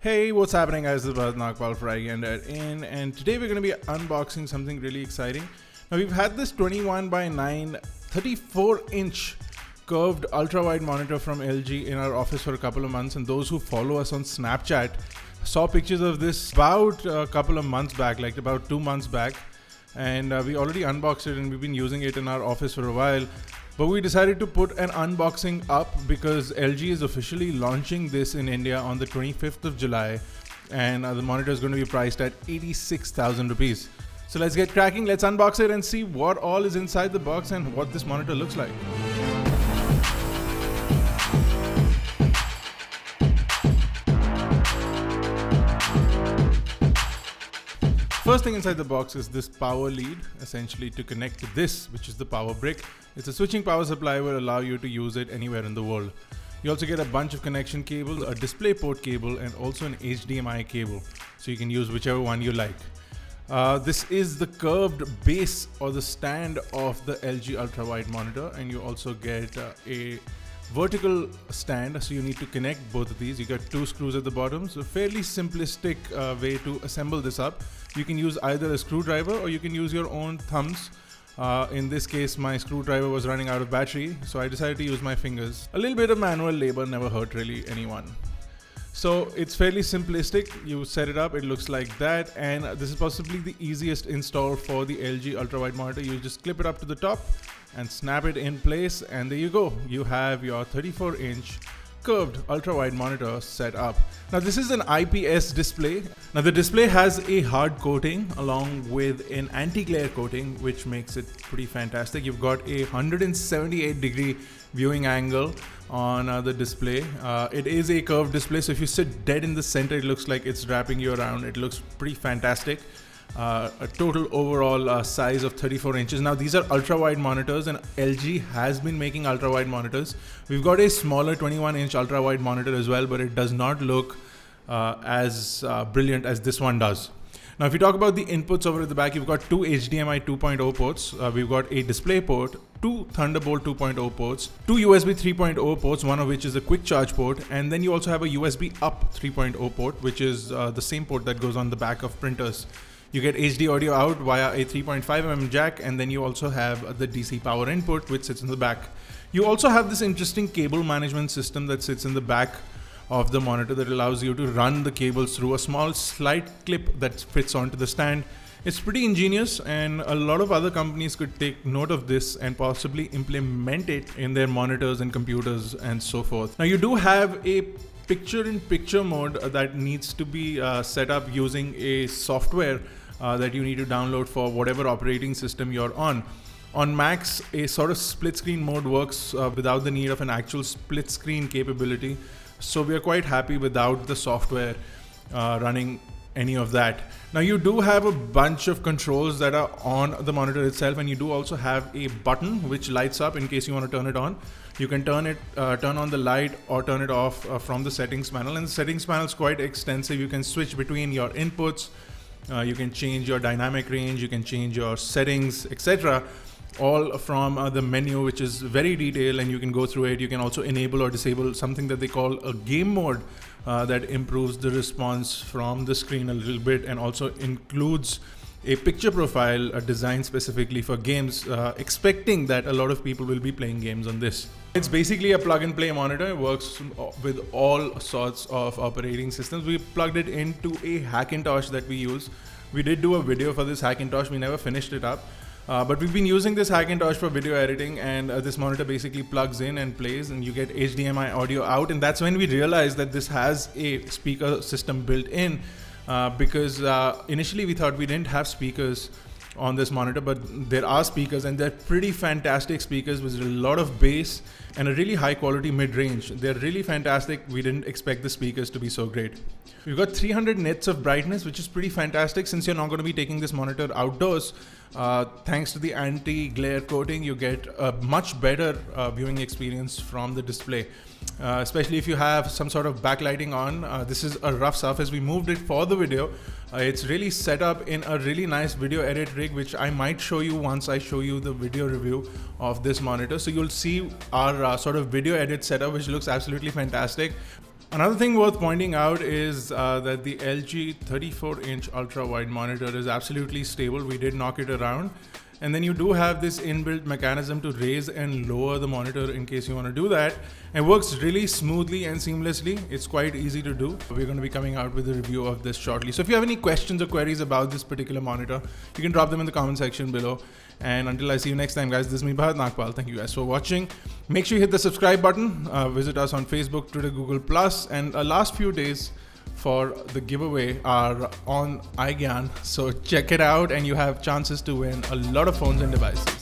Hey, what's happening guys? This is Bharat for iGyaan, and today we're going to be unboxing something really exciting. Now we've had this 21:9 34-inch curved ultra-wide monitor from LG in our office for a couple of months, and those who follow us on Snapchat saw pictures of this about a couple of months back, like about 2 months back, and we already unboxed it and we've been using it in our office for a while. But we decided to put an unboxing up because LG is officially launching this in India on the 25th of July, and the monitor is going to be priced at 86,000 rupees. So let's get cracking, let's unbox it and see what all is inside the box and what this monitor looks like. First thing inside the box is this power lead, essentially to connect to this, which is the power brick. It's a switching power supply, will allow you to use it anywhere in the world. You also get a bunch of connection cables, a display port cable, and also an HDMI cable, so you can use whichever one you like. This is the curved base or the stand of the LG ultra-wide monitor, and you also get a vertical stand, so you need to connect both of these. You got 2 screws at the bottom, so fairly simplistic way to assemble this up. You can use either a screwdriver or you can use your own thumbs. In this case, my screwdriver was running out of battery, so I decided to use my fingers. A little bit of manual labor never hurt really anyone. So it's fairly simplistic. You set it up, it looks like that, and this is possibly the easiest install for the LG ultra-wide monitor. You just clip it up to the top and snap it in place, and there you go. You have your 34-inch curved ultra-wide monitor set up. Now this is an IPS display. Now the display has a hard coating along with an anti-glare coating, which makes it pretty fantastic. You've got a 178-degree viewing angle on the display. It is a curved display, so if you sit dead in the center, it looks like it's wrapping you around. It looks pretty fantastic. A total overall size of 34 inches. Now these are ultra-wide monitors, and LG has been making ultra-wide monitors. We've got a smaller 21-inch ultra-wide monitor as well, but it does not look as brilliant as this one does. Now if you talk about the inputs over at the back, you've got 2 HDMI 2.0 ports, we've got a display port, 2 Thunderbolt 2.0 ports, 2 USB 3.0 ports, one of which is a quick charge port, and then you also have a USB up 3.0 port, which is the same port that goes on the back of printers. You get HD audio out via a 3.5mm jack, and then you also have the DC power input, which sits in the back. You also have this interesting cable management system that sits in the back of the monitor that allows you to run the cables through a small slide clip that fits onto the stand. It's pretty ingenious, and a lot of other companies could take note of this and possibly implement it in their monitors and computers and so forth. Now you do have a picture-in-picture mode that needs to be set up using a software that you need to download for whatever operating system you're on. On Macs, a sort of split screen mode works without the need of an actual split screen capability, so we are quite happy without the software running any of that. Now you do have a bunch of controls that are on the monitor itself, and you do also have a button which lights up in case you want to turn it on. You can turn on the light or turn it off from the settings panel, and the settings panel is quite extensive. You can switch between your inputs, you can change your dynamic range, you can change your settings, etc. all from the menu, which is very detailed, and you can go through it. You can also enable or disable something that they call a game mode that improves the response from the screen a little bit, and also includes a picture profile designed specifically for games, expecting that a lot of people will be playing games on this. It's basically a plug and play monitor. It works with all sorts of operating systems. We plugged it into a Hackintosh that we use. We did do a video for this Hackintosh, we never finished it up. But we've been using this Hackintosh for video editing, and this monitor basically plugs in and plays, and you get HDMI audio out, and that's when we realized that this has a speaker system built in, because initially we thought we didn't have speakers on this monitor, but there are speakers, and they're pretty fantastic speakers with a lot of bass and a really high quality mid-range. They're really fantastic. We didn't expect the speakers to be so great. We've got 300 nits of brightness, which is pretty fantastic since you're not going to be taking this monitor outdoors. Thanks to the anti-glare coating, you get a much better viewing experience from the display. Especially if you have some sort of backlighting on. This is a rough surface. We moved it for the video. It's really set up in a really nice video edit rig, which I might show you once I show you the video review of this monitor. So you'll see our sort of video edit setup, which looks absolutely fantastic. Another thing worth pointing out is that the LG 34-inch ultra-wide monitor is absolutely stable. We did knock it around. And then you do have this inbuilt mechanism to raise and lower the monitor in case you want to do that. It works really smoothly and seamlessly. It's quite easy to do. We're going to be coming out with a review of this shortly. So if you have any questions or queries about this particular monitor, you can drop them in the comment section below. And until I see you next time, guys, this is me, Bharat Nagpal. Thank you guys for watching. Make sure you hit the subscribe button. Visit us on Facebook, Twitter, Google+. And our last few days for the giveaway are on iGyaan. So check it out and you have chances to win a lot of phones and devices.